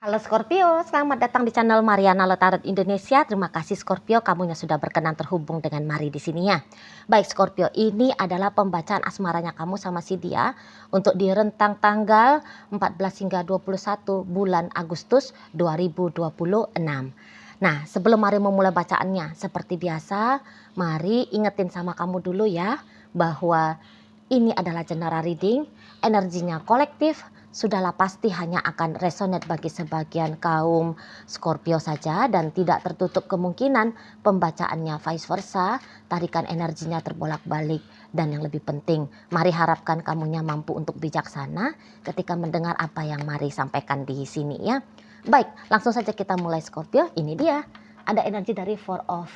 Halo Scorpio, selamat datang di channel Mariana Tarot Indonesia. Terima kasih Scorpio, kamunya sudah berkenan terhubung dengan Mari di sini ya. Baik Scorpio, ini adalah pembacaan asmaranya kamu sama si dia untuk di rentang tanggal 14 hingga 21 bulan Agustus 2026. Nah, sebelum Mari memulai bacaannya, seperti biasa, Mari ingetin sama kamu dulu ya bahwa ini adalah general reading, energinya kolektif. Sudahlah pasti hanya akan resonate bagi sebagian kaum Scorpio saja dan tidak tertutup kemungkinan pembacaannya vice versa, tarikan energinya terbolak-balik. Dan yang lebih penting, Mari harapkan kamunya mampu untuk bijaksana ketika mendengar apa yang Mari sampaikan di sini ya. Baik, langsung saja kita mulai Scorpio. Ini dia, ada energi dari Four of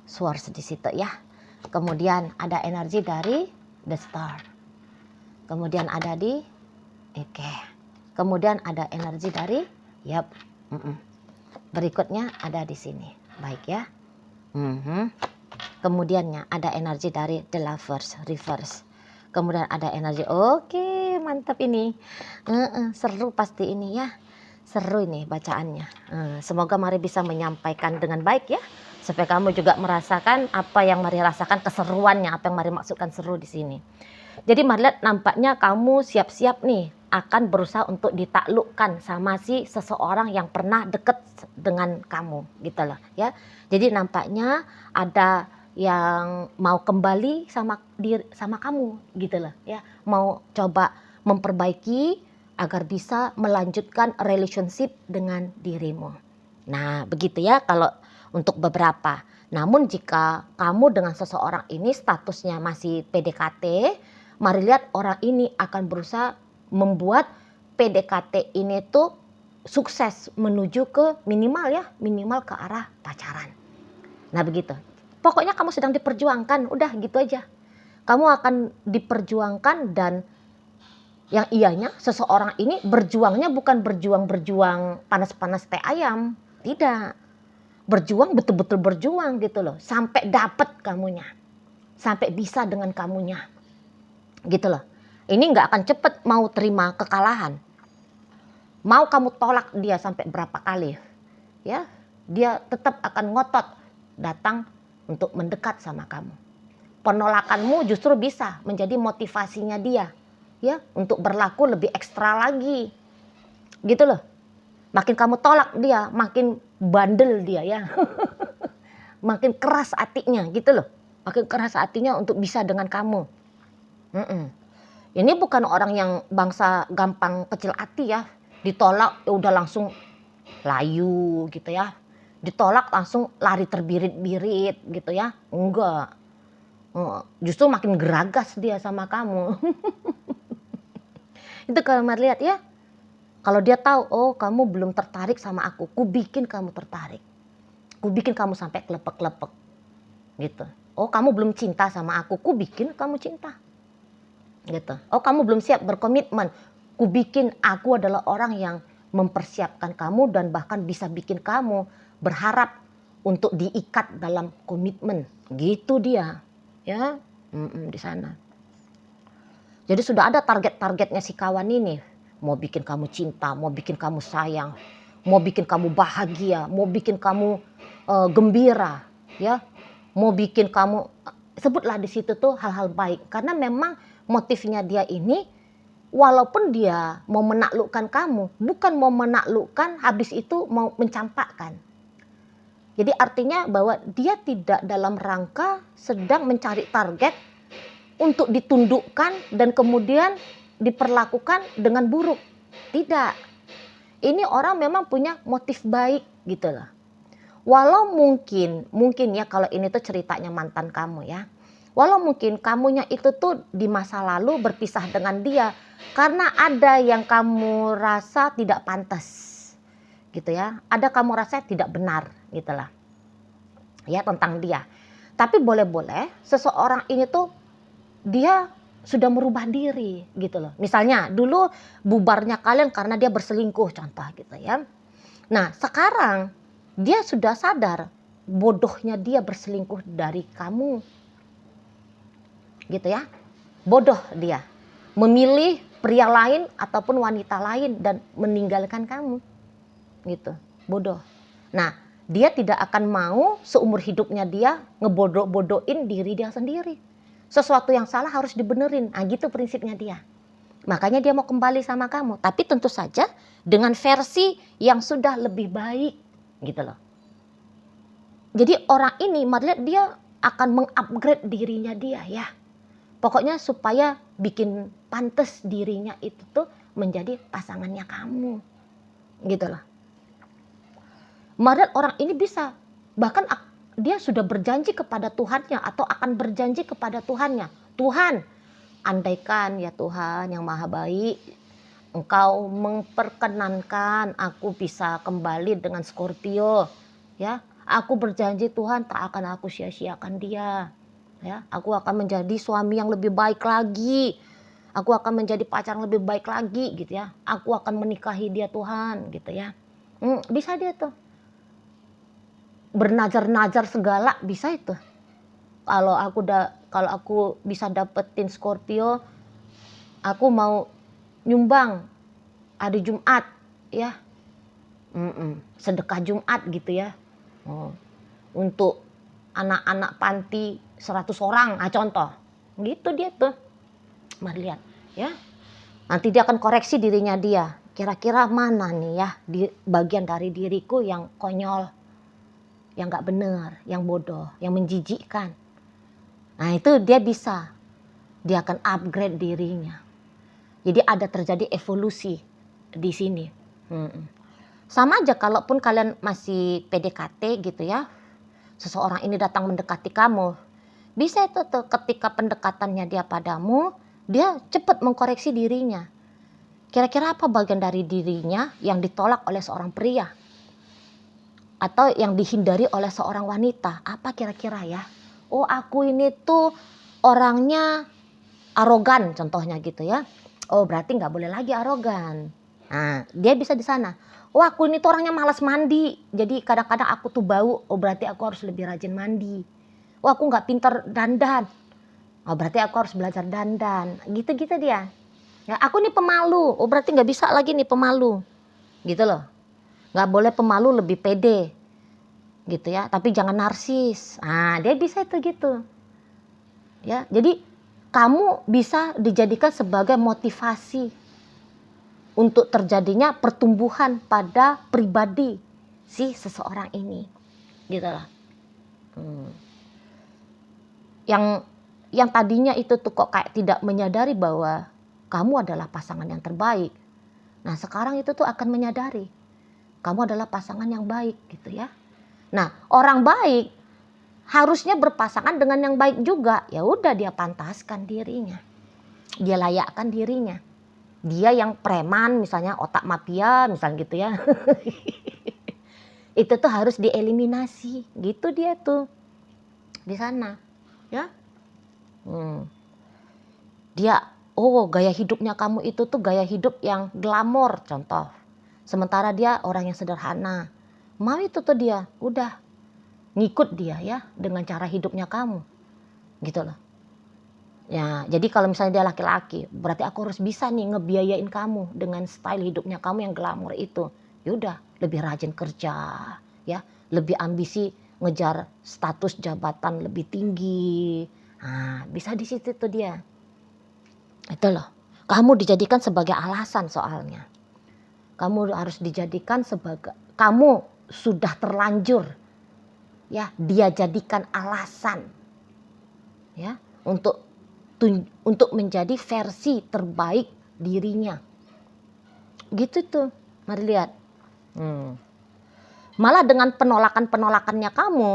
Swords di situ ya. Kemudian ada energi dari The Star. Kemudian ada di Oke. Kemudian ada energi dari berikutnya ada di sini. Baik ya. Kemudiannya ada energi dari The Lovers reverse. Kemudian ada energi. Oke, mantap ini. Seru pasti ini ya. Seru ini bacaannya. Semoga Mari bisa menyampaikan dengan baik ya. Supaya kamu juga merasakan apa yang Mari rasakan, keseruannya, apa yang Mari maksudkan seru di sini. Jadi Mari lihat nampaknya kamu siap-siap nih akan berusaha untuk ditaklukkan sama si seseorang yang pernah deket dengan kamu gitu loh ya. Jadi nampaknya ada yang mau kembali sama kamu gitu loh ya. Mau coba memperbaiki agar bisa melanjutkan relationship dengan dirimu. Nah begitu ya kalau untuk beberapa. Namun jika kamu dengan seseorang ini statusnya masih PDKT, Mari lihat orang ini akan berusaha membuat PDKT ini tuh sukses menuju ke minimal ke arah pacaran. Nah begitu. Pokoknya kamu sedang diperjuangkan, udah gitu aja. Kamu akan diperjuangkan dan yang ianya seseorang ini berjuangnya bukan berjuang panas-panas teh ayam. Tidak. Berjuang betul-betul berjuang gitu loh. Sampai dapet kamunya. Sampai bisa dengan kamunya. Gitu loh. Ini nggak akan cepet mau terima kekalahan. Mau kamu tolak dia sampai berapa kali, ya, dia tetap akan ngotot datang untuk mendekat sama kamu. Penolakanmu justru bisa menjadi motivasinya dia, ya, untuk berlaku lebih ekstra lagi, gitu loh. Makin kamu tolak dia, makin bandel dia ya, makin keras hatinya, gitu loh. Makin keras hatinya untuk bisa dengan kamu. Ini bukan orang yang bangsa gampang kecil hati ya. Ditolak ya udah langsung layu gitu ya. Ditolak langsung lari terbirit-birit gitu ya. Enggak. Justru makin geragas dia sama kamu. Itu kalau Mari lihat ya. Kalau dia tahu, oh kamu belum tertarik sama aku. Ku bikin kamu tertarik. Ku bikin kamu sampai kelepek-kelepek. Gitu. Oh kamu belum cinta sama aku. Ku bikin kamu cinta. Gitu. Oh kamu belum siap berkomitmen. Ku bikin aku adalah orang yang mempersiapkan kamu dan bahkan bisa bikin kamu berharap untuk diikat dalam komitmen. Gitu dia. Ya, di sana. Jadi sudah ada target-targetnya si kawan ini. Mau bikin kamu cinta, mau bikin kamu sayang, mau bikin kamu bahagia, mau bikin kamu gembira, ya. Mau bikin kamu sebutlah di situ tuh hal-hal baik karena memang motifnya dia ini walaupun dia mau menaklukkan kamu, bukan mau menaklukkan habis itu mau mencampakkan. Jadi artinya bahwa dia tidak dalam rangka sedang mencari target untuk ditundukkan dan kemudian diperlakukan dengan buruk. Tidak. Ini orang memang punya motif baik gitu loh. Walau mungkin ya kalau ini tuh ceritanya mantan kamu ya. Walau mungkin kamunya itu tuh di masa lalu berpisah dengan dia karena ada yang kamu rasa tidak pantas gitu ya. Ada kamu rasa tidak benar gitulah ya tentang dia. Tapi boleh-boleh seseorang ini tuh dia sudah merubah diri gitu loh. Misalnya dulu bubarnya kalian karena dia berselingkuh contoh gitu ya. Nah sekarang dia sudah sadar bodohnya dia berselingkuh dari kamu. Gitu ya. Bodoh dia. Memilih pria lain ataupun wanita lain dan meninggalkan kamu. gitu, bodoh. Nah, dia tidak akan mau seumur hidupnya dia ngebodoh-bodohin diri dia sendiri. Sesuatu yang salah harus dibenerin. Nah, gitu prinsipnya dia. Makanya dia mau kembali sama kamu. Tapi tentu saja dengan versi yang sudah lebih baik. Gitu loh. Jadi orang ini, mari lihat, dia akan mengupgrade dirinya dia ya. Pokoknya supaya bikin pantas dirinya itu tuh menjadi pasangannya kamu. Gitu loh. Mari lihat, orang ini bisa. Bahkan dia sudah berjanji kepada Tuhannya atau akan berjanji kepada Tuhannya. Tuhan, andaikan ya Tuhan yang maha baik, Engkau memperkenankan aku bisa kembali dengan Scorpio, ya. Aku berjanji Tuhan tak akan aku sia-siakan dia, ya. Aku akan menjadi suami yang lebih baik lagi. Aku akan menjadi pacar yang lebih baik lagi, gitu ya. Aku akan menikahi dia Tuhan, gitu ya. Bisa dia tuh. Bernazar-nazar segala bisa itu. Kalau aku bisa dapetin Scorpio, aku mau nyumbang hari Jumat ya, sedekah Jumat gitu ya, untuk anak-anak panti 100 orang, contoh gitu dia tuh. Mari lihat ya, nanti dia akan koreksi dirinya dia, kira-kira mana nih ya di bagian dari diriku yang konyol, yang gak benar, yang bodoh, yang menjijikkan. Nah itu dia bisa, dia akan upgrade dirinya. Jadi ada terjadi evolusi di sini. Sama aja kalaupun kalian masih PDKT gitu ya, seseorang ini datang mendekati kamu, bisa itu tuh ketika pendekatannya dia padamu, dia cepat mengkoreksi dirinya. Kira-kira apa bagian dari dirinya yang ditolak oleh seorang pria? Atau yang dihindari oleh seorang wanita, apa kira-kira ya? Oh aku ini tuh orangnya arogan contohnya gitu ya. Oh berarti nggak boleh lagi arogan. Nah dia bisa di sana. Oh aku ini tuh orangnya malas mandi, jadi kadang-kadang aku tuh bau. Oh berarti aku harus lebih rajin mandi. Oh aku nggak pintar dandan. Oh berarti aku harus belajar dandan. Gitu-gitu dia. Ya aku nih pemalu. Oh berarti nggak bisa lagi nih pemalu. Gitu loh. Nggak boleh pemalu, lebih pede gitu ya, tapi jangan narsis. Nah dia bisa itu gitu ya. Jadi kamu bisa dijadikan sebagai motivasi untuk terjadinya pertumbuhan pada pribadi si seseorang ini gitu lah. Yang tadinya itu tuh kok kayak tidak menyadari bahwa kamu adalah pasangan yang terbaik, nah sekarang itu tuh akan menyadari kamu adalah pasangan yang baik gitu ya. Nah, orang baik harusnya berpasangan dengan yang baik juga. Ya udah dia pantaskan dirinya. Dia layakkan dirinya. Dia yang preman misalnya, otak mafia misalnya gitu ya. Itu tuh harus dieliminasi. Gitu dia tuh. Di sana, ya. Dia, gaya hidupnya kamu itu tuh gaya hidup yang glamor contoh. Sementara dia orang yang sederhana. Mau itu tuh dia, udah ngikut dia ya dengan cara hidupnya kamu. Gitu loh. Ya, jadi kalau misalnya dia laki-laki, berarti aku harus bisa nih ngebiayain kamu dengan style hidupnya kamu yang glamor itu. Ya udah, lebih rajin kerja, ya, lebih ambisi ngejar status jabatan lebih tinggi. Nah, bisa di situ tuh dia. Itu loh. Kamu dijadikan sebagai alasan soalnya. Kamu harus dijadikan sebagai, kamu sudah terlanjur ya dia jadikan alasan ya untuk menjadi versi terbaik dirinya. Gitu tuh. Mari lihat. Malah dengan penolakannya kamu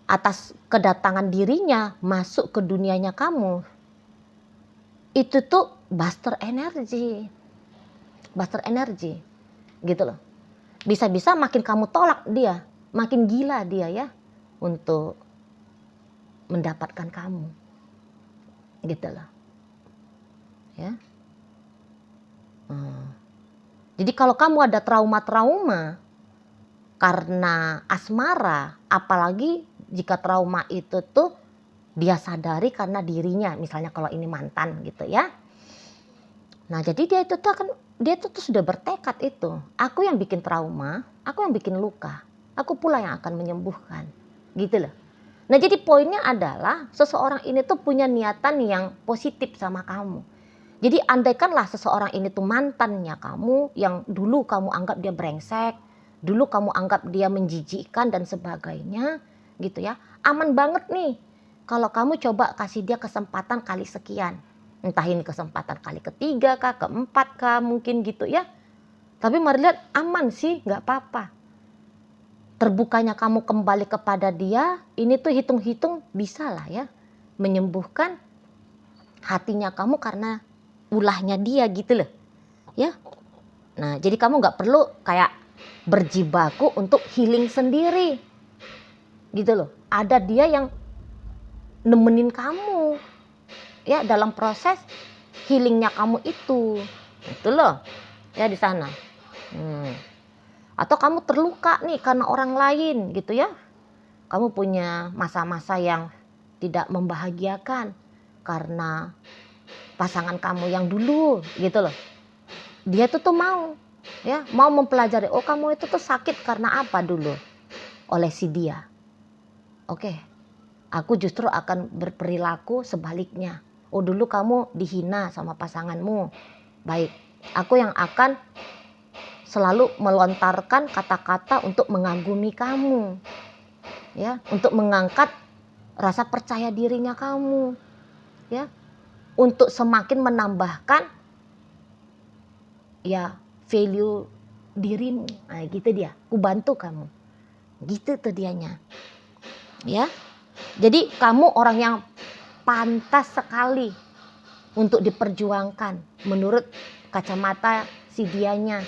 atas kedatangan dirinya masuk ke dunianya kamu, itu tuh buster energi. Buster energi. Gitu loh. Bisa-bisa makin kamu tolak dia, makin gila dia ya untuk mendapatkan kamu. Gitu loh. Ya. Jadi kalau kamu ada trauma-trauma karena asmara, apalagi jika trauma itu tuh dia sadari karena dirinya, misalnya kalau ini mantan gitu ya. Nah jadi dia itu tuh akan dia tuh sudah bertekad itu. Aku yang bikin trauma, aku yang bikin luka, aku pula yang akan menyembuhkan. Gitu loh. Nah jadi poinnya adalah seseorang ini tuh punya niatan yang positif sama kamu. Jadi andaikanlah seseorang ini tuh mantannya kamu yang dulu kamu anggap dia brengsek, dulu kamu anggap dia menjijikkan dan sebagainya gitu ya. Aman banget nih kalau kamu coba kasih dia kesempatan kali sekian. Entah ini kesempatan kali ketiga kah, keempat kah mungkin gitu ya. Tapi mari lihat aman sih, nggak apa-apa. Terbukanya kamu kembali kepada dia, ini tuh hitung-hitung bisa lah ya menyembuhkan hatinya kamu karena ulahnya dia gitu loh ya. Nah jadi kamu nggak perlu kayak berjibaku untuk healing sendiri gitu loh. Ada dia yang nemenin kamu ya dalam proses healingnya kamu itu loh ya di sana. Atau kamu terluka nih karena orang lain gitu ya. Kamu punya masa-masa yang tidak membahagiakan karena pasangan kamu yang dulu gitu loh. Dia tuh mau ya, mau mempelajari, oh kamu itu tuh sakit karena apa dulu oleh si dia. Oke, aku justru akan berperilaku sebaliknya. Oh dulu kamu dihina sama pasanganmu. Baik, aku yang akan selalu melontarkan kata-kata untuk mengagumi kamu. Ya, untuk mengangkat rasa percaya dirinya kamu. Ya, untuk semakin menambahkan ya value dirimu. Nah, gitu dia. Ku bantu kamu. Gitu tuh dianya. Ya. Jadi kamu orang yang pantas sekali untuk diperjuangkan menurut kacamata si dianya.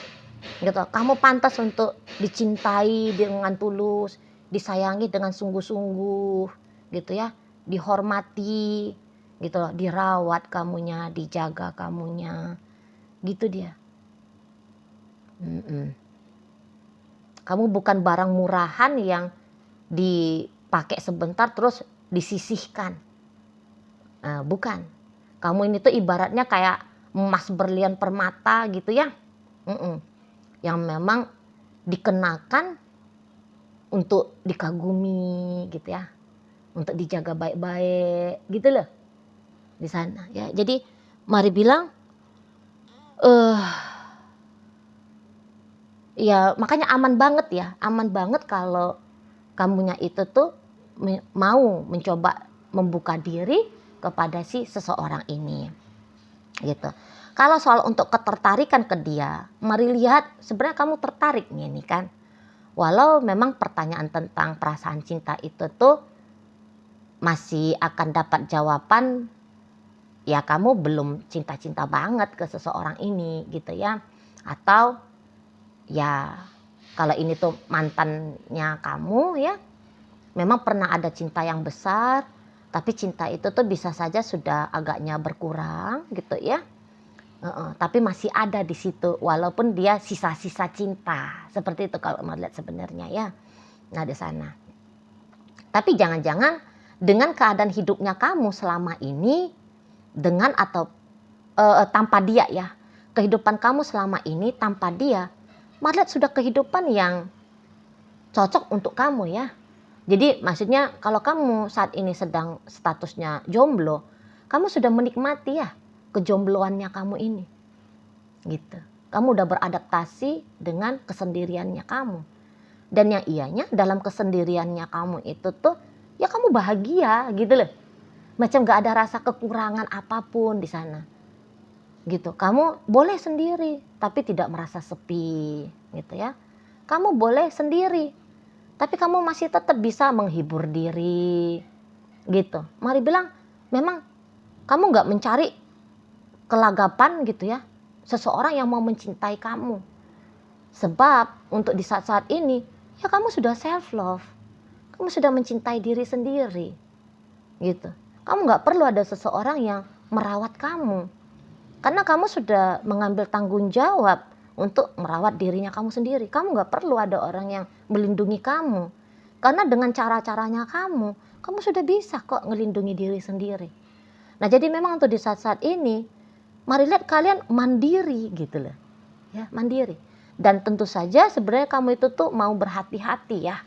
Gitu. Kamu pantas untuk dicintai dengan tulus, disayangi dengan sungguh-sungguh, gitu ya, dihormati, gitu loh, dirawat kamunya, dijaga kamunya, gitu dia. Kamu bukan barang murahan yang dipakai sebentar terus disisihkan, bukan. Kamu ini tuh ibaratnya kayak emas berlian permata gitu ya. Yang memang dikenakan untuk dikagumi gitu ya, untuk dijaga baik-baik gitu loh di sana ya. Jadi mari bilang ya makanya aman banget kalau kamunya itu tuh mau mencoba membuka diri kepada si seseorang ini gitu. Kalau soal untuk ketertarikan ke dia, mari lihat sebenarnya kamu tertarik nih kan. Walau memang pertanyaan tentang perasaan cinta itu tuh masih akan dapat jawaban ya kamu belum cinta-cinta banget ke seseorang ini gitu ya. Atau ya kalau ini tuh mantannya kamu ya, memang pernah ada cinta yang besar, tapi cinta itu tuh bisa saja sudah agaknya berkurang gitu ya. Tapi masih ada di situ walaupun dia sisa-sisa cinta seperti itu kalau melihat sebenarnya ya. Nah di sana. Tapi jangan-jangan dengan keadaan hidupnya kamu selama ini dengan atau tanpa dia ya, kehidupan kamu selama ini tanpa dia, melihat sudah kehidupan yang cocok untuk kamu ya. Jadi maksudnya kalau kamu saat ini sedang statusnya jomblo, kamu sudah menikmati ya kejombloannya kamu ini gitu. Kamu udah beradaptasi dengan kesendiriannya kamu, dan yang ianya dalam kesendiriannya kamu itu tuh ya kamu bahagia gitu loh, macam gak ada rasa kekurangan apapun di sana gitu. Kamu boleh sendiri tapi tidak merasa sepi gitu ya. Kamu boleh sendiri tapi kamu masih tetap bisa menghibur diri gitu. Mari bilang memang kamu gak mencari kelagapan gitu ya, seseorang yang mau mencintai kamu. Sebab untuk di saat-saat ini ya kamu sudah self love, kamu sudah mencintai diri sendiri gitu. Kamu gak perlu ada seseorang yang merawat kamu, karena kamu sudah mengambil tanggung jawab untuk merawat dirinya kamu sendiri. Kamu gak perlu ada orang yang melindungi kamu, karena dengan cara-caranya kamu sudah bisa kok melindungi diri sendiri. Nah jadi memang untuk di saat-saat ini mari lihat kalian mandiri gitu loh. ya, mandiri. Dan tentu saja sebenarnya kamu itu tuh mau berhati-hati ya.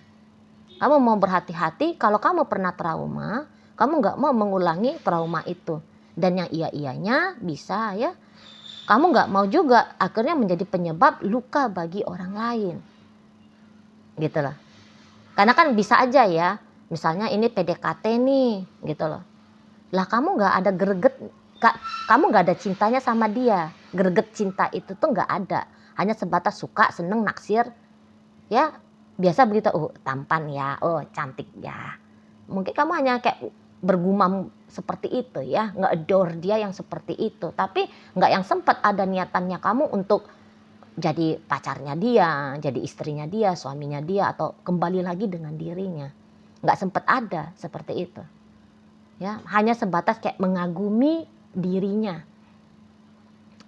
Kamu mau berhati-hati kalau kamu pernah trauma, kamu nggak mau mengulangi trauma itu. Dan yang iya-iyanya bisa ya, kamu nggak mau juga akhirnya menjadi penyebab luka bagi orang lain. Gitu loh. Karena kan bisa aja ya, misalnya ini PDKT nih, gitu loh. Lah kamu nggak ada greget, kamu nggak ada cintanya sama dia. Greget cinta itu tuh nggak ada. Hanya sebatas suka, seneng, naksir. Ya biasa begitu, oh tampan ya, oh cantik ya. Mungkin kamu hanya kayak bergumam seperti itu ya, nge-adore dia yang seperti itu. Tapi nggak yang sempat ada niatannya kamu untuk jadi pacarnya dia, jadi istrinya dia, suaminya dia, atau kembali lagi dengan dirinya. Nggak sempat ada seperti itu. Ya, hanya sebatas kayak mengagumi dirinya.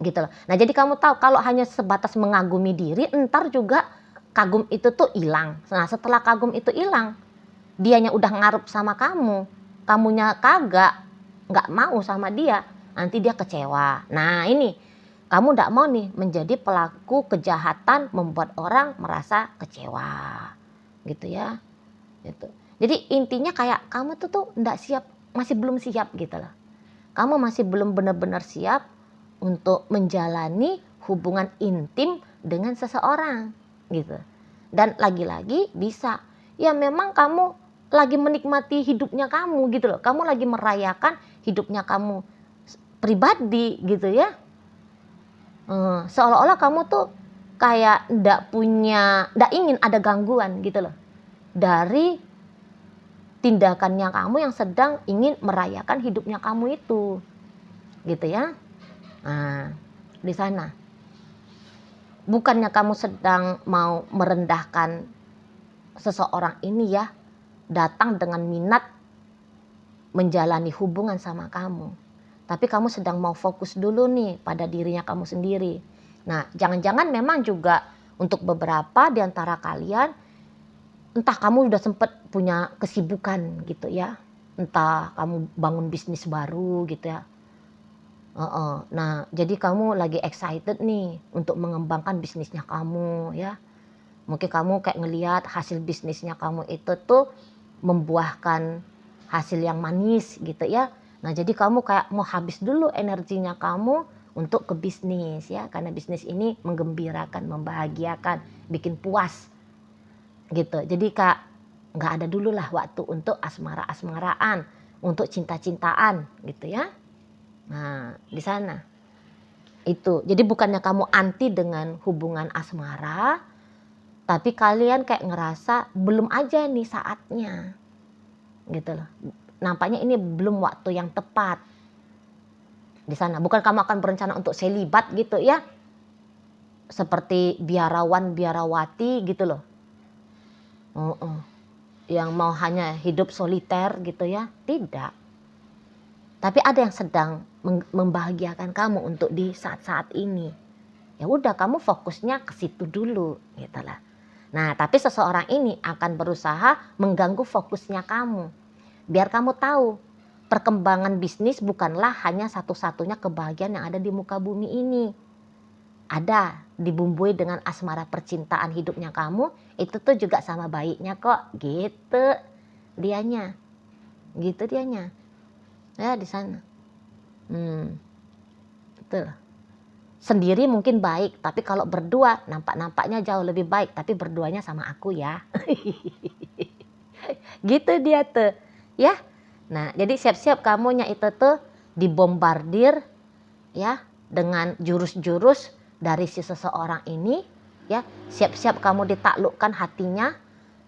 Gitu loh. Nah, jadi kamu tahu kalau hanya sebatas mengagumi diri, entar juga kagum itu tuh hilang. Nah, setelah kagum itu hilang, dianya udah ngarup sama kamu, kamunya kagak, nggak mau sama dia, nanti dia kecewa. Nah, ini kamu nggak mau nih menjadi pelaku kejahatan membuat orang merasa kecewa, gitu ya. Gitu. Jadi intinya kayak kamu tuh nggak siap, masih belum siap gitu loh. Kamu masih belum benar-benar siap untuk menjalani hubungan intim dengan seseorang gitu. Dan lagi-lagi bisa, ya memang kamu lagi menikmati hidupnya kamu gitu loh. Kamu lagi merayakan hidupnya kamu pribadi gitu ya. Seolah-olah kamu tuh kayak ndak ingin ada gangguan gitu loh dari tindakannya kamu yang sedang ingin merayakan hidupnya kamu itu, gitu ya. Nah, di sana bukannya kamu sedang mau merendahkan seseorang ini ya, datang dengan minat menjalani hubungan sama kamu. Tapi kamu sedang mau fokus dulu nih pada dirinya kamu sendiri. Nah, jangan-jangan memang juga untuk beberapa di antara kalian, entah kamu udah sempet punya kesibukan gitu ya. Entah kamu bangun bisnis baru gitu ya. Nah, jadi kamu lagi excited nih untuk mengembangkan bisnisnya kamu ya. Mungkin kamu kayak ngelihat hasil bisnisnya kamu itu tuh membuahkan hasil yang manis gitu ya. Nah, jadi kamu kayak mau habis dulu energinya kamu untuk ke bisnis ya, karena bisnis ini menggembirakan, membahagiakan, bikin puas gitu. Jadi kak nggak ada dulu lah waktu untuk asmara-asmaraan, untuk cinta-cintaan gitu ya. Nah, di sana itu. Jadi bukannya kamu anti dengan hubungan asmara, tapi kalian kayak ngerasa belum aja nih saatnya. Gitu loh. Nampaknya ini belum waktu yang tepat. Di sana bukan kamu akan berencana untuk selibat gitu ya. Seperti biarawan biarawati gitu loh. Yang mau hanya hidup soliter gitu ya. Tidak. Tapi ada yang sedang membahagiakan kamu untuk di saat-saat ini. Ya udah kamu fokusnya ke situ dulu gitu lah. Nah, tapi seseorang ini akan berusaha mengganggu fokusnya kamu. Biar kamu tahu, perkembangan bisnis bukanlah hanya satu-satunya kebahagiaan yang ada di muka bumi ini. Ada, dibumbui dengan asmara percintaan hidupnya kamu, itu tuh juga sama baiknya kok, gitu dianya. Gitu dianya. Ya di sana. Betul. Sendiri mungkin baik, tapi kalau berdua nampaknya jauh lebih baik, tapi berduanya sama aku ya. Gitu dia tuh, ya. Nah, jadi siap-siap kamunya itu tuh dibombardir ya dengan jurus-jurus dari si seseorang ini, ya. Siap-siap kamu ditaklukkan hatinya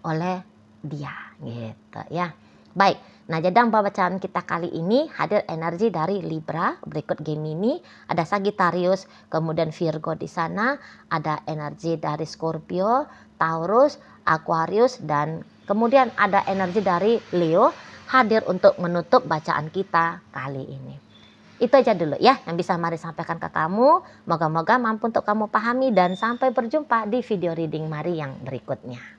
oleh dia, gitu ya. Baik. Nah, jadi pembacaan kita kali ini hadir energi dari Libra, berikut Gemini, ada Sagittarius, kemudian Virgo di sana, ada energi dari Scorpio, Taurus, Aquarius, dan kemudian ada energi dari Leo hadir untuk menutup bacaan kita kali ini. Itu aja dulu ya yang bisa Mari sampaikan ke kamu. Moga-moga mampu untuk kamu pahami dan sampai berjumpa di video reading Mari yang berikutnya.